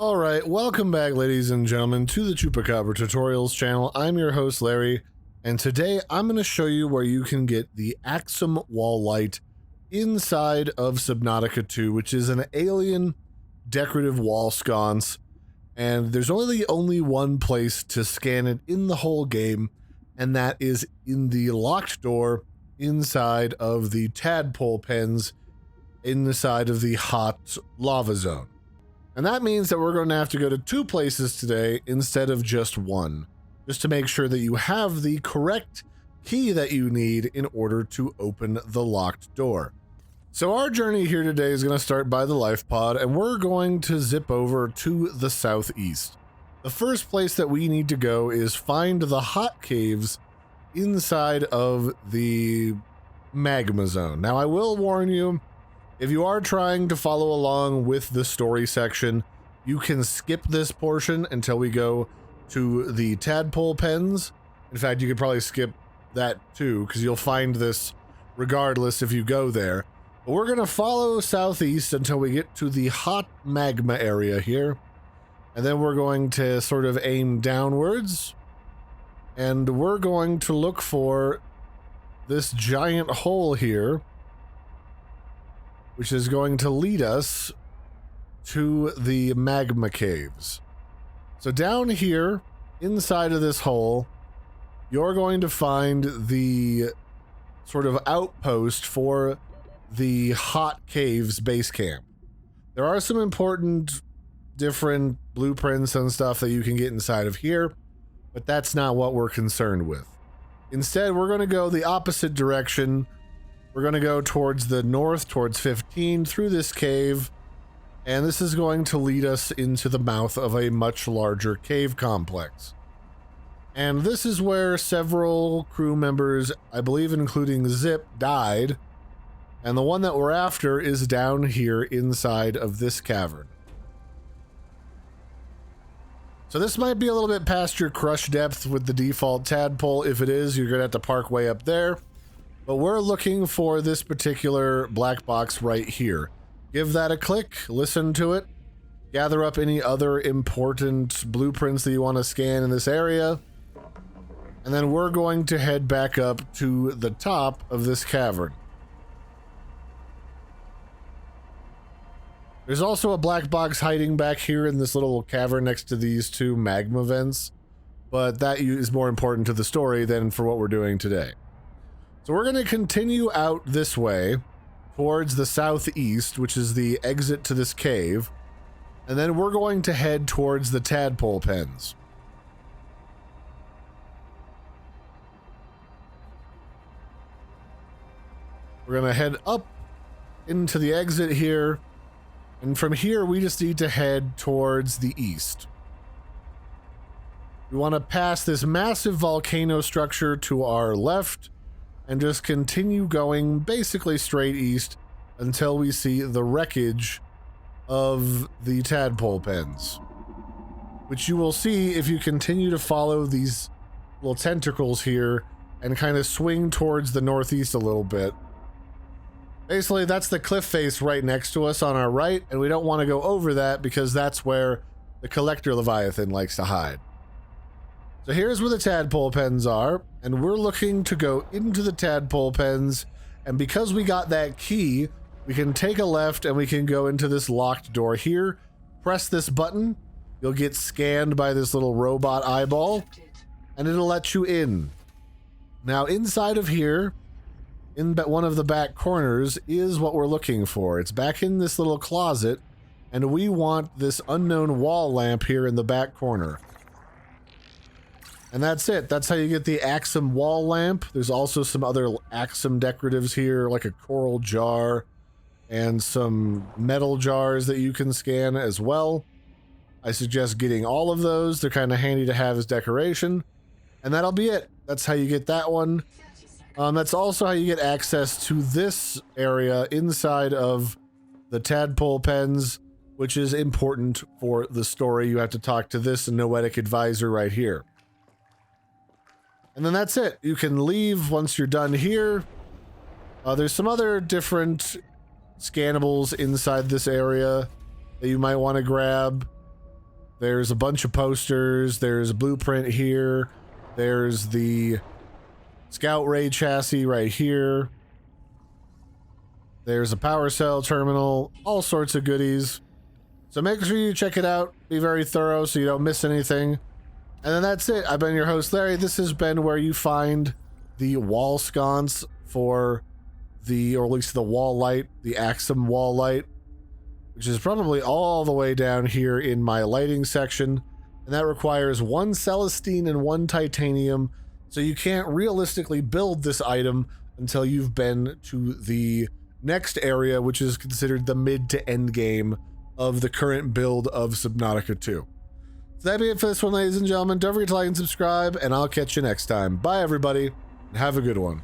Alright, welcome back ladies and gentlemen to the Chupacabra tutorials channel. I'm your host Larry, and today I'm going to show you where you can get the Axum Wall Light inside of Subnautica 2, which is an alien decorative wall sconce, and there's only one place to scan it in the whole game, and that is in the locked door inside of the Tadpole Pens inside of the hot lava zone. And that means that we're going to have to go to two places today instead of just one, just to make sure that you have the correct key that you need in order to open the locked door. So our journey here today is going to start by the life pod, and we're going to zip over to the southeast. The first place that we need to go is find the hot caves inside of the magma zone. Now I will warn you, if you are trying to follow along with the story section, you can skip this portion until we go to the Tadpole Pens. In fact, you could probably skip that too, because you'll find this regardless if you go there. But we're going to follow southeast until we get to the hot magma area here. And then we're going to sort of aim downwards. And we're going to look for this giant hole here, which is going to lead us to the magma caves. So down here, inside of this hole, you're going to find the sort of outpost for the hot caves base camp. There are some important different blueprints and stuff that you can get inside of here, but that's not what we're concerned with. Instead, we're going to go the opposite direction. We're going to go towards the north, towards 15, through this cave, and this is going to lead us into the mouth of a much larger cave complex. And this is where several crew members, I believe including Zip, died, and the one that we're after is down here inside of this cavern. So this might be a little bit past your crush depth with the default tadpole. If it is, you're going to have to park way up there. But we're looking for this particular black box right here. Give that a click, listen to it, gather up any other important blueprints that you want to scan in this area, and then we're going to head back up to the top of this cavern. There's also a black box hiding back here in this little cavern next to these two magma vents, but that is more important to the story than for what we're doing today. So we're going to continue out this way towards the southeast, which is the exit to this cave, and then we're going to head towards the Tadpole Pens. We're going to head up into the exit here, and from here we just need to head towards the east. We want to pass this massive volcano structure to our left, and just continue going basically straight east until we see the wreckage of the Tadpole Pens, which you will see if you continue to follow these little tentacles here and kind of swing towards the northeast a little bit. Basically, that's the cliff face right next to us on our right, and we don't want to go over that because that's where the Collector Leviathan likes to hide. So here's where the Tadpole Pens are, and we're looking to go into the Tadpole Pens, and because we got that key, we can take a left and we can go into this locked door here. Press this button, you'll get scanned by this little robot eyeball, and it'll let you in. Now inside of here, in one of the back corners, is what we're looking for. It's back in this little closet, and we want this unknown wall lamp here in the back corner. And that's it. That's how you get the Axum Wall Lamp. There's also some other Axum decoratives here, like a coral jar and some metal jars that you can scan as well. I suggest getting all of those. They're kind of handy to have as decoration. And that'll be it. That's how you get that one. That's also how you get access to this area inside of the Tadpole Pens, which is important for the story. You have to talk to this noetic advisor right here. And then that's it. You can leave once you're done here. There's some other different scannables inside this area that you might want to grab. There's a bunch of posters. There's a blueprint here. There's the Scout Ray chassis right here. There's a power cell terminal. All sorts of goodies. So make sure you check it out. Be very thorough so you don't miss anything. And then that's it. I've been your host, Larry. This has been where you find the wall sconce for the, or at least the wall light, the Axum Wall Light, which is probably all the way down here in my lighting section. And that requires 1 Celestine and 1 Titanium. So you can't realistically build this item until you've been to the next area, which is considered the mid to end game of the current build of Subnautica 2. So that'd be it for this one, ladies and gentlemen. Don't forget to like and subscribe, and I'll catch you next time. Bye, everybody, and have a good one.